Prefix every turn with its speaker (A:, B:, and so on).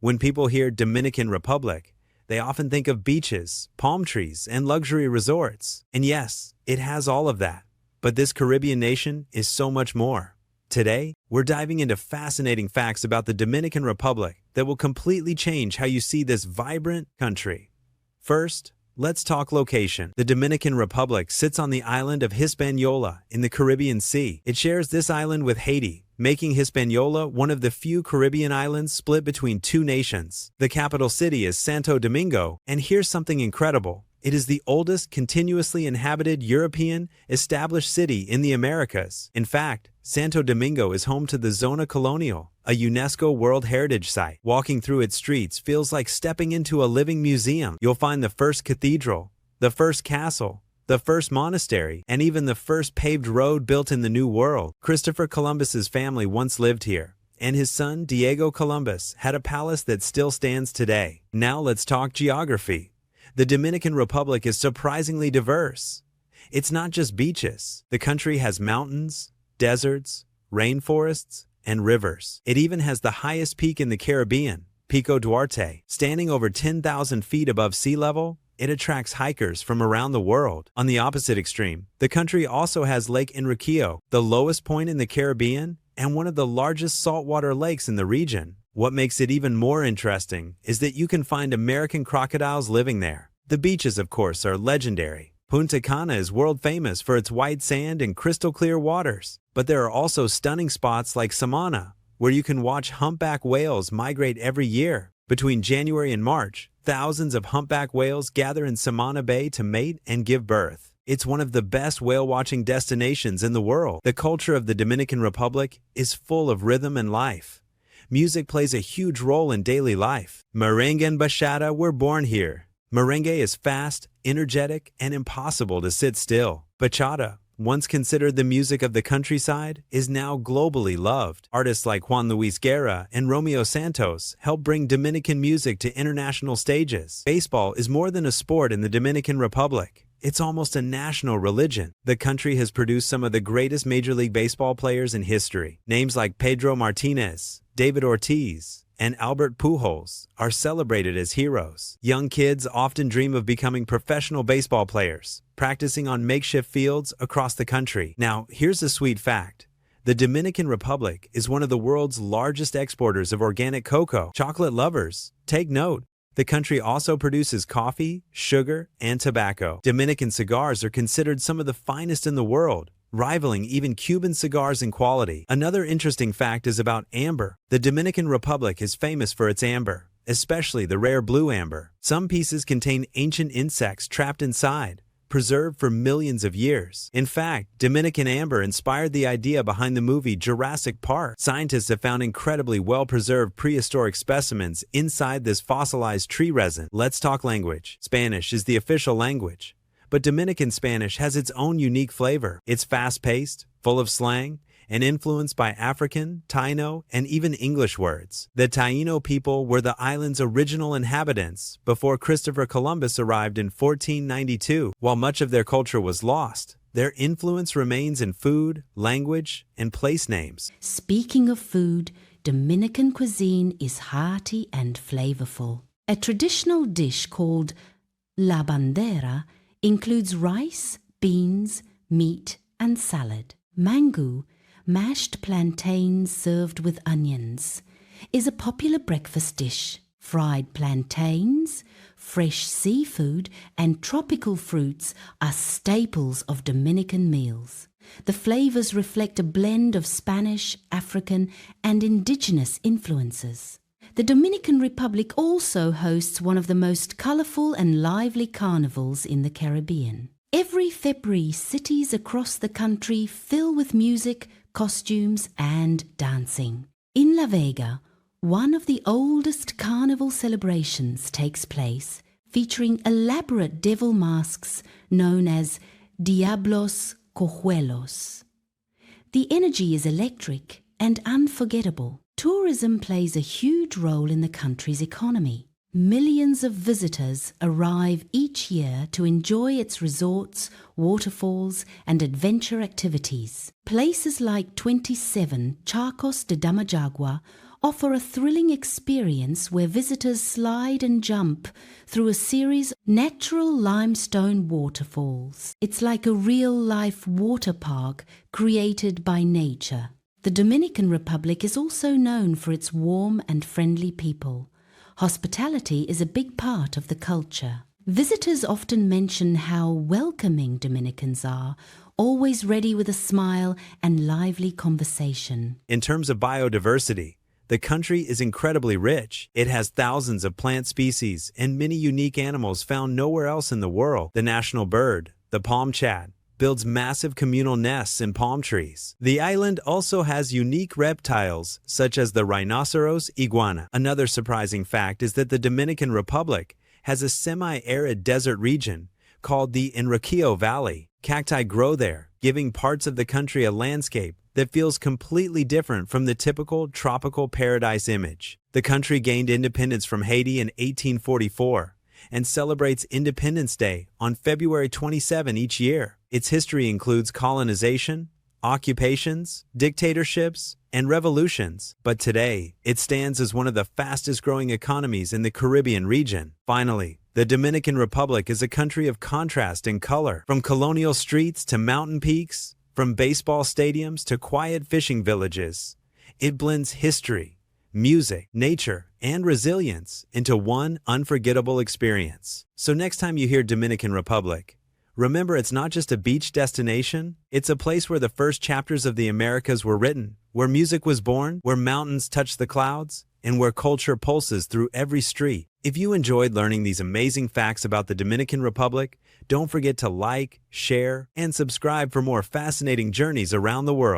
A: When people hear Dominican Republic, they often think of beaches, palm trees, and luxury resorts. And yes, it has all of that. But this Caribbean nation is so much more. Today, we're diving into fascinating facts about the Dominican Republic that will completely change how you see this vibrant country. First, let's talk location. The Dominican Republic sits on the island of Hispaniola in the Caribbean Sea. It shares this island with Haiti, making Hispaniola one of the few Caribbean islands split between two nations. The capital city is Santo Domingo, and here's something incredible. It is the oldest continuously inhabited European established city in the Americas. In fact, Santo Domingo is home to the Zona Colonial, a UNESCO World Heritage Site. Walking through its streets feels like stepping into a living museum. You'll find the first cathedral, the first castle, the first monastery, and even the first paved road built in the New World. Christopher Columbus's family once lived here, and his son Diego Columbus had a palace that still stands today. Now let's talk geography. The Dominican Republic is surprisingly diverse. It's not just beaches. The country has mountains, deserts, rainforests, and rivers. It even has the highest peak in the Caribbean, Pico Duarte. Standing over 10,000 feet above sea level, it attracts hikers from around the world. On the opposite extreme, the country also has Lake Enriquillo, the lowest point in the Caribbean and one of the largest saltwater lakes in the region. What makes it even more interesting is that you can find American crocodiles living there. The beaches, of course, are legendary. Punta Cana is world famous for its white sand and crystal clear waters. But there are also stunning spots like Samana, where you can watch humpback whales migrate every year. Between January and March, thousands of humpback whales gather in Samana Bay to mate and give birth. It's one of the best whale-watching destinations in the world. The culture of the Dominican Republic is full of rhythm and life. Music plays a huge role in daily life. Merengue and bachata were born here. Merengue is fast, energetic, and impossible to sit still. Bachata, once considered the music of the countryside, is now globally loved. Artists like Juan Luis Guerra and Romeo Santos help bring Dominican music to international stages. Baseball is more than a sport in the Dominican Republic. It's almost a national religion. The country has produced some of the greatest Major League Baseball players in history. Names like Pedro Martinez, David Ortiz, and Albert Pujols are celebrated as heroes. Young kids often dream of becoming professional baseball players, practicing on makeshift fields across the country. Now, here's a sweet fact. The Dominican Republic is one of the world's largest exporters of organic cocoa. Chocolate lovers, take note. The country also produces coffee, sugar, and tobacco. Dominican cigars are considered some of the finest in the world, rivaling even Cuban cigars in quality. Another interesting fact is about amber. The Dominican Republic is famous for its amber, especially the rare blue amber. Some pieces contain ancient insects trapped inside, preserved for millions of years. In fact, Dominican amber inspired the idea behind the movie Jurassic Park. Scientists have found incredibly well-preserved prehistoric specimens inside this fossilized tree resin. Let's talk language. Spanish is the official language. But Dominican Spanish has its own unique flavor. It's fast-paced, full of slang, and influenced by African, Taino, and even English words. The Taino people were the island's original inhabitants before Christopher Columbus arrived in 1492. While much of their culture was lost, their influence remains in food, language, and place names.
B: Speaking of food, Dominican cuisine is hearty and flavorful. A traditional dish called la bandera includes rice, beans, meat, and salad. Mango, mashed plantains served with onions, is a popular breakfast dish. Fried plantains, fresh seafood, and tropical fruits are staples of Dominican meals. The flavors reflect a blend of Spanish, African, and indigenous influences. The Dominican Republic also hosts one of the most colorful and lively carnivals in the Caribbean. Every February, cities across the country fill with music, costumes, and dancing. In La Vega, one of the oldest carnival celebrations takes place, featuring elaborate devil masks known as Diablos Cojuelos. The energy is electric and unforgettable. Tourism plays a huge role in the country's economy. Millions of visitors arrive each year to enjoy its resorts, waterfalls, and adventure activities. Places like 27 Charcos de Damajagua offer a thrilling experience where visitors slide and jump through a series of natural limestone waterfalls. It's like a real-life water park created by nature. The Dominican Republic is also known for its warm and friendly people. Hospitality is a big part of the culture. Visitors often mention how welcoming Dominicans are, always ready with a smile and lively conversation.
A: In terms of biodiversity, the country is incredibly rich. It has thousands of plant species and many unique animals found nowhere else in the world. The national bird, the palm chat, builds massive communal nests in palm trees. The island also has unique reptiles, such as the rhinoceros iguana. Another surprising fact is that the Dominican Republic has a semi-arid desert region called the Enriquillo Valley. Cacti grow there, giving parts of the country a landscape that feels completely different from the typical tropical paradise image. The country gained independence from Haiti in 1844 and celebrates Independence Day on February 27 each year. Its history includes colonization, occupations, dictatorships, and revolutions, but today it stands as one of the fastest-growing economies in the Caribbean region. Finally, the Dominican Republic is a country of contrast and color. From colonial streets to mountain peaks, from baseball stadiums to quiet fishing villages, it blends history, music, nature, and resilience into one unforgettable experience. So next time you hear Dominican Republic, remember it's not just a beach destination, it's a place where the first chapters of the Americas were written, where music was born, where mountains touch the clouds, and where culture pulses through every street. If you enjoyed learning these amazing facts about the Dominican Republic, don't forget to like, share, and subscribe for more fascinating journeys around the world.